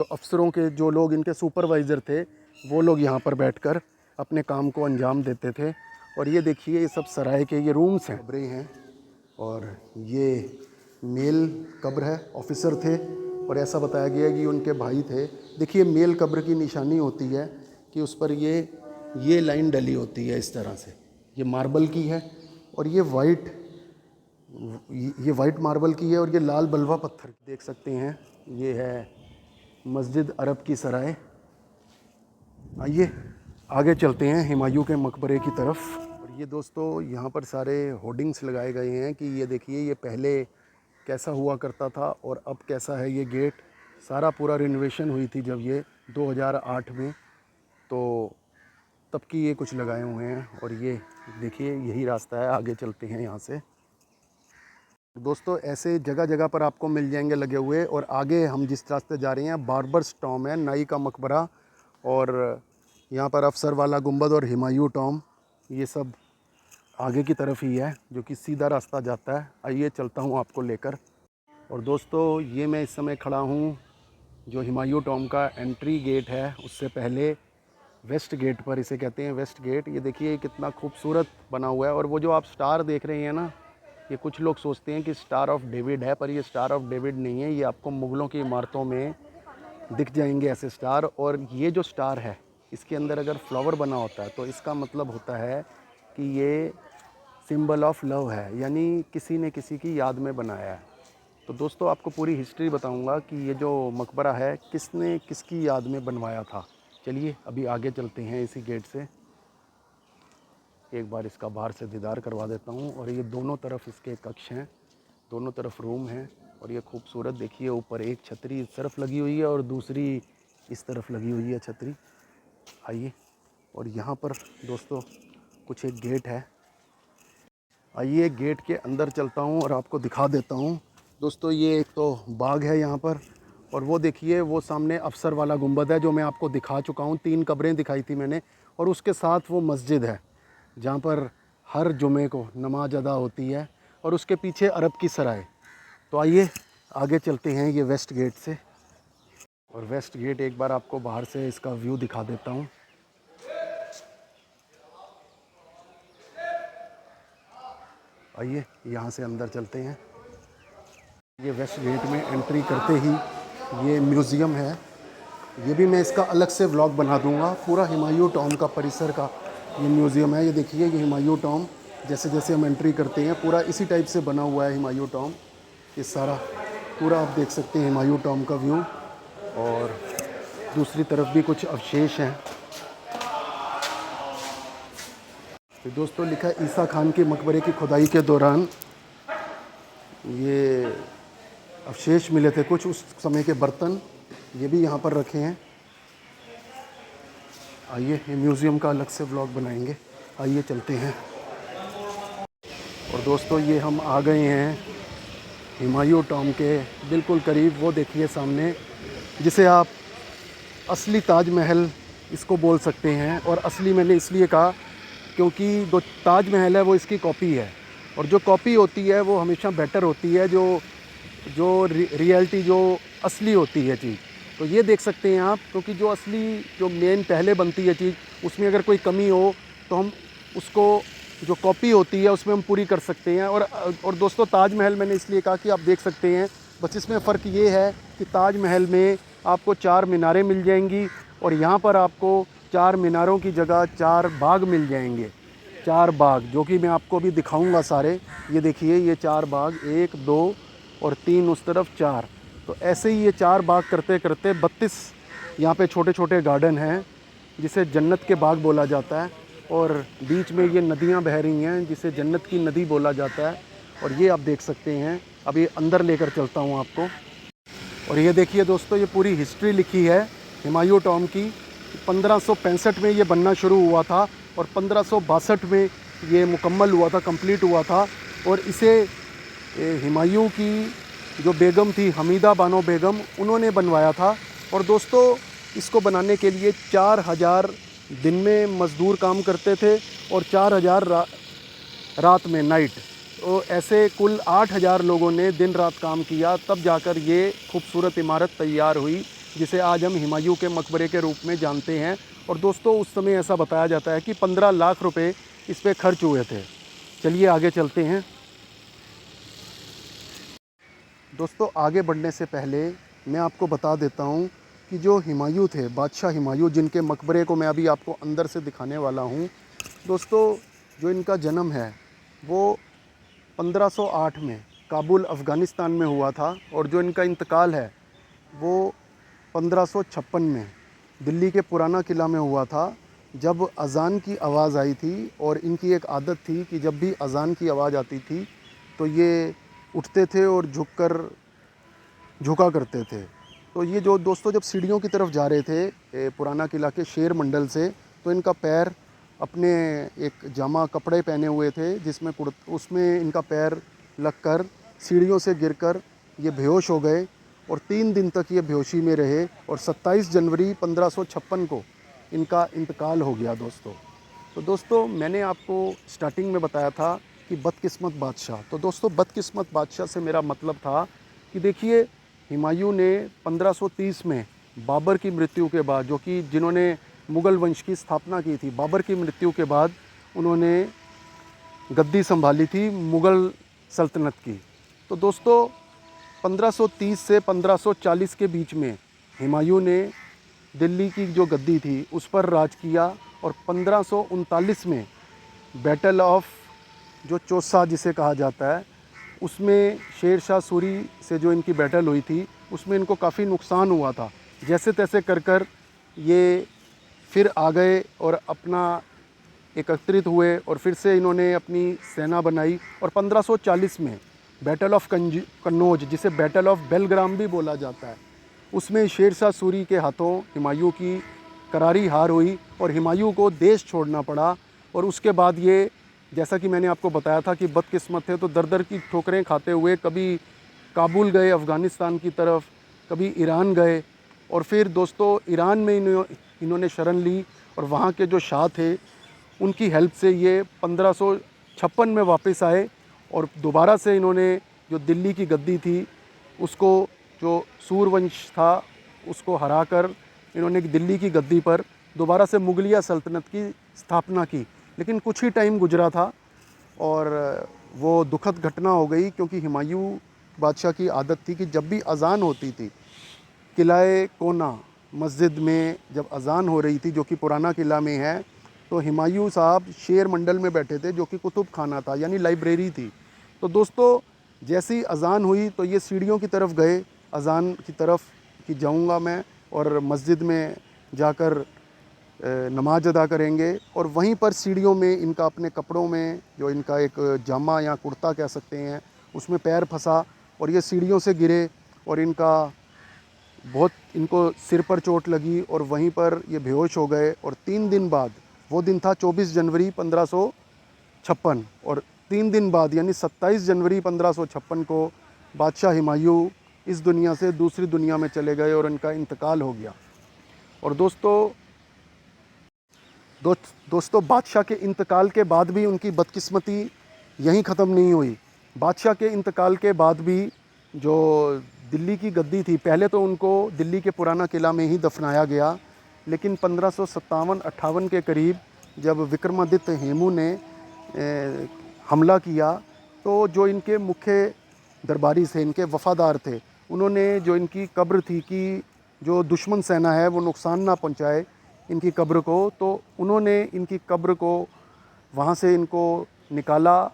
तो अफसरों के जो लोग इनके सुपरवाइज़र थे वो लोग यहाँ पर बैठकर अपने काम को अंजाम देते थे। और ये देखिए ये सब सराय के ये रूम्स हैं, कब्रें हैं। और ये मेल कब्र है, ऑफिसर थे और ऐसा बताया गया कि उनके भाई थे। देखिए मेल कब्र की निशानी होती है कि उस पर ये लाइन डली होती है इस तरह से। ये मार्बल की है और ये वाइट मार्बल की है और ये लाल बलवा पत्थर देख सकते हैं। ये है मस्जिद अरब की सराय। आइए आगे चलते हैं हुमायूं के मकबरे की तरफ। और ये दोस्तों यहाँ पर सारे होर्डिंग्स लगाए गए हैं कि ये देखिए ये पहले कैसा हुआ करता था और अब कैसा है। ये गेट सारा पूरा रिनोवेशन हुई थी जब ये 2008 में, तो तब की ये कुछ लगाए हुए हैं। और ये देखिए यही रास्ता है, आगे चलते हैं यहाँ से। दोस्तों ऐसे जगह जगह पर आपको मिल जाएंगे लगे हुए। और आगे हम जिस रास्ते जा रहे हैं बार्बर्स टॉम है, नाई का मकबरा, और यहाँ पर अफसर वाला गुंबद और हुमायूं टॉम, ये सब आगे की तरफ ही है जो कि सीधा रास्ता जाता है। आइए चलता हूँ आपको लेकर। और दोस्तों ये मैं इस समय खड़ा हूँ जो हुमायूं टॉम का एंट्री गेट है उससे पहले वेस्ट गेट पर, इसे कहते हैं वेस्ट गेट। ये देखिए कितना खूबसूरत बना हुआ है। और वो जो आप स्टार देख रहे हैं ना, ये कुछ लोग सोचते हैं कि स्टार ऑफ डेविड है, पर ये स्टार ऑफ डेविड नहीं है। ये आपको मुग़लों की इमारतों में दिख जाएंगे ऐसे स्टार। और ये जो स्टार है इसके अंदर अगर फ्लावर बना होता है तो इसका मतलब होता है कि ये सिंबल ऑफ लव है, यानी किसी ने किसी की याद में बनाया है। तो दोस्तों आपको पूरी हिस्ट्री बताऊंगा कि ये जो मकबरा है किसने किसकी याद में बनवाया था। चलिए अभी आगे चलते हैं इसी गेट से। एक बार इसका बाहर से दीदार करवा देता हूँ। और ये दोनों तरफ इसके कक्ष हैं, दोनों तरफ रूम हैं। और ये खूबसूरत देखिए ऊपर एक छतरी इस तरफ लगी हुई है और दूसरी इस तरफ लगी हुई है छतरी। आइए, और यहाँ पर दोस्तों कुछ एक गेट है। आइए गेट के अंदर चलता हूँ और आपको दिखा देता हूँ। दोस्तों ये एक तो बाग है यहाँ पर, और वो देखिए वो सामने अफसर वाला गुंबद है जो मैं आपको दिखा चुका हूँ। 3 कब्रें दिखाई थी मैंने। और उसके साथ वो मस्जिद है जहाँ पर हर जुमे को नमाज अदा होती है। और उसके पीछे अरब की सराय। तो आइए आगे चलते हैं ये वेस्ट गेट से। और वेस्ट गेट एक बार आपको बाहर से इसका व्यू दिखा देता हूँ। आइए यहाँ से अंदर चलते हैं। ये वेस्ट गेट में एंट्री करते ही ये म्यूज़ियम है। ये भी मैं इसका अलग से व्लॉग बना दूंगा। पूरा हुमायूं टॉम का परिसर का ये म्यूज़ियम है। ये देखिए ये हुमायूं टॉम जैसे जैसे हम एंट्री करते हैं पूरा इसी टाइप से बना हुआ है हुमायूं टॉम। ये सारा पूरा आप देख सकते हैं हुमायूं टॉम का व्यू। और दूसरी तरफ भी कुछ अवशेष हैं। तो दोस्तों लिखा है ईसा खान के मकबरे की खुदाई के दौरान ये अवशेष मिले थे कुछ, उस समय के बर्तन ये भी यहाँ पर रखे हैं। आइए ये म्यूज़ियम का अलग से व्लॉग बनाएंगे। आइए चलते हैं। और दोस्तों ये हम आ गए हैं हुमायूं टॉम के बिल्कुल करीब। वो देखिए सामने, जिसे आप असली ताजमहल इसको बोल सकते हैं। और असली मैंने इसलिए कहा क्योंकि जो ताजमहल है वो इसकी कॉपी है। और जो कॉपी होती है वो हमेशा बेटर होती है, जो रियलिटी जो असली होती है चीज़। तो ये देख सकते हैं आप, क्योंकि जो असली जो मेन पहले बनती है चीज़ उसमें अगर कोई कमी हो तो हम उसको जो कॉपी होती है उसमें हम पूरी कर सकते हैं। और दोस्तों ताजमहल मैंने इसलिए कहा कि आप देख सकते हैं, बस इसमें फ़र्क ये है कि ताजमहल में आपको 4 मीनारें मिल जाएंगी और यहाँ पर आपको 4 मीनारों की जगह 4 बाग मिल जाएंगे। 4 बाग जो कि मैं आपको भी दिखाऊंगा सारे। ये देखिए ये 4 बाग, 1 2 और 3 उस तरफ 4। तो ऐसे ही ये 4 बाग करते करते 32 यहाँ पे छोटे छोटे गार्डन हैं जिसे जन्नत के बाग बोला जाता है। और बीच में ये नदियाँ बह रही हैं जिसे जन्नत की नदी बोला जाता है। और ये आप देख सकते हैं। अभी अंदर लेकर चलता हूँ आपको। और ये देखिए दोस्तों ये पूरी हिस्ट्री लिखी है हुमायूं टॉम की। 1565 में ये बनना शुरू हुआ था और 1562 में ये मुकम्मल हुआ था, कंप्लीट हुआ था। और इसे हुमायूं की जो बेगम थी हमीदा बानो बेगम, उन्होंने बनवाया था। और दोस्तों इसको बनाने के लिए 4000 दिन में मज़दूर काम करते थे और 4000 रात में नाइट। तो ऐसे कुल 8000 लोगों ने दिन रात काम किया, तब जाकर ये खूबसूरत इमारत तैयार हुई। जिसे आज हम हुमायूं के मकबरे के रूप में जानते हैं। और दोस्तों उस समय ऐसा बताया जाता है कि 15 लाख रुपए इस पे खर्च हुए थे। चलिए आगे चलते हैं। दोस्तों आगे बढ़ने से पहले मैं आपको बता देता हूँ कि जो हुमायूं थे, बादशाह हुमायूं, जिनके मकबरे को मैं अभी आपको अंदर से दिखाने वाला हूँ। दोस्तों जो इनका जन्म है वो 1508 में काबुल अफ़गानिस्तान में हुआ था, और जो इनका इंतकाल है वो 1556 में दिल्ली के पुराना किला में हुआ था, जब अज़ान की आवाज़ आई थी। और इनकी एक आदत थी कि जब भी अज़ान की आवाज़ आती थी तो ये उठते थे और झुका करते थे। तो ये जो दोस्तों जब सीढ़ियों की तरफ जा रहे थे पुराना किला के शेर मंडल से, तो इनका पैर अपने एक जामा कपड़े पहने हुए थे जिसमें उसमें इनका पैर लगकर सीढ़ियों से गिरकर ये बेहोश हो गए, और 3 दिन तक ये बेहोशी में रहे, और 27 जनवरी 1556 को इनका इंतकाल हो गया दोस्तों। तो दोस्तों मैंने आपको स्टार्टिंग में बताया था कि बदकिस्मत बादशाह। तो दोस्तों बदकिस्मत बादशाह से मेरा मतलब था कि देखिए हुमायूं ने 1530 में बाबर की मृत्यु के बाद, जो कि जिन्होंने मुग़ल वंश की स्थापना की थी, बाबर की मृत्यु के बाद उन्होंने गद्दी संभाली थी मुग़ल सल्तनत की। तो दोस्तों 1530 से 1540 के बीच में हुमायूं ने दिल्ली की जो गद्दी थी उस पर राज किया, और 1539 में बैटल ऑफ जो चौसा जिसे कहा जाता है, उसमें शेर शाह सूरी से जो इनकी बैटल हुई थी उसमें इनको काफ़ी नुकसान हुआ था। जैसे तैसे कर ये फिर आ गए और अपना एकत्रित हुए, और फिर से इन्होंने अपनी सेना बनाई, और 1540 में बैटल ऑफ कन्नौज, जिसे बैटल ऑफ बेलग्राम भी बोला जाता है, उसमें शेर शाह सूरी के हाथों हुमायूं की करारी हार हुई और हुमायूं को देश छोड़ना पड़ा। और उसके बाद ये, जैसा कि मैंने आपको बताया था कि बदकिस्मत थे, तो दर दर की ठोकरें खाते हुए कभी काबुल गए अफ़गानिस्तान की तरफ, कभी ईरान गए, और फिर दोस्तों ईरान में इन्होंने शरण ली, और वहाँ के जो शाह थे उनकी हेल्प से ये 1556 में वापस आए, और दोबारा से इन्होंने जो दिल्ली की गद्दी थी उसको, जो सूरवंश था उसको हराकर इन्होंने दिल्ली की गद्दी पर दोबारा से मुगलिया सल्तनत की स्थापना की। लेकिन कुछ ही टाइम गुजरा था और वो दुखद घटना हो गई, क्योंकि हुमायूं बादशाह की आदत थी कि जब भी अज़ान होती थी किलाए कोना मस्जिद में, जब अज़ान हो रही थी जो कि पुराना किला में है, तो हुमायूं साहब शेर मंडल में बैठे थे जो कि कुतुब खाना था, यानी लाइब्रेरी थी। तो दोस्तों जैसी अज़ान हुई तो ये सीढ़ियों की तरफ गए, अज़ान की तरफ कि जाऊंगा मैं और मस्जिद में जाकर नमाज अदा करेंगे। और वहीं पर सीढ़ियों में इनका अपने कपड़ों में, जो इनका एक जामा या कुर्ता कह सकते हैं, उसमें पैर फंसा और ये सीढ़ियों से गिरे, और इनको सिर पर चोट लगी और वहीं पर ये बेहोश हो गए। और 3 दिन बाद, वो दिन था 24 जनवरी 1556, और 3 दिन बाद यानी 27 जनवरी 1556 को बादशाह हुमायूं इस दुनिया से दूसरी दुनिया में चले गए और इनका इंतकाल हो गया। और दोस्तों बादशाह के इंतकाल के बाद भी उनकी बदकिस्मती यहीं ख़त्म नहीं हुई। बादशाह के इंतकाल के बाद भी जो दिल्ली की गद्दी थी, पहले तो उनको दिल्ली के पुराना किला में ही दफनाया गया, लेकिन 1557-58 के करीब जब विक्रमादित्य हेमू ने हमला किया, तो जो इनके मुख्य दरबारी थे, इनके वफ़ादार थे, उन्होंने जो इनकी कब्र थी कि जो दुश्मन सेना है वो नुकसान ना पहुंचाए इनकी कब्र को, तो उन्होंने इनकी कब्र को वहाँ से इनको निकाला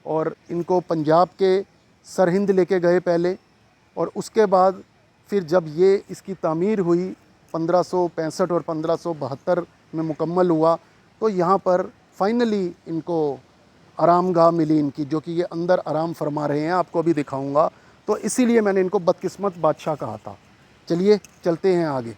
और इनको पंजाब के सरहिंद लेके गए पहले। और उसके बाद फिर जब ये इसकी तामीर हुई 1565 और 1572 में मुकम्मल हुआ, तो यहाँ पर फाइनली इनको आरामगाह मिली इनकी, जो कि ये अंदर आराम फरमा रहे हैं, आपको अभी दिखाऊंगा। तो इसीलिए मैंने इनको बदकिस्मत बादशाह कहा था। चलिए चलते हैं आगे।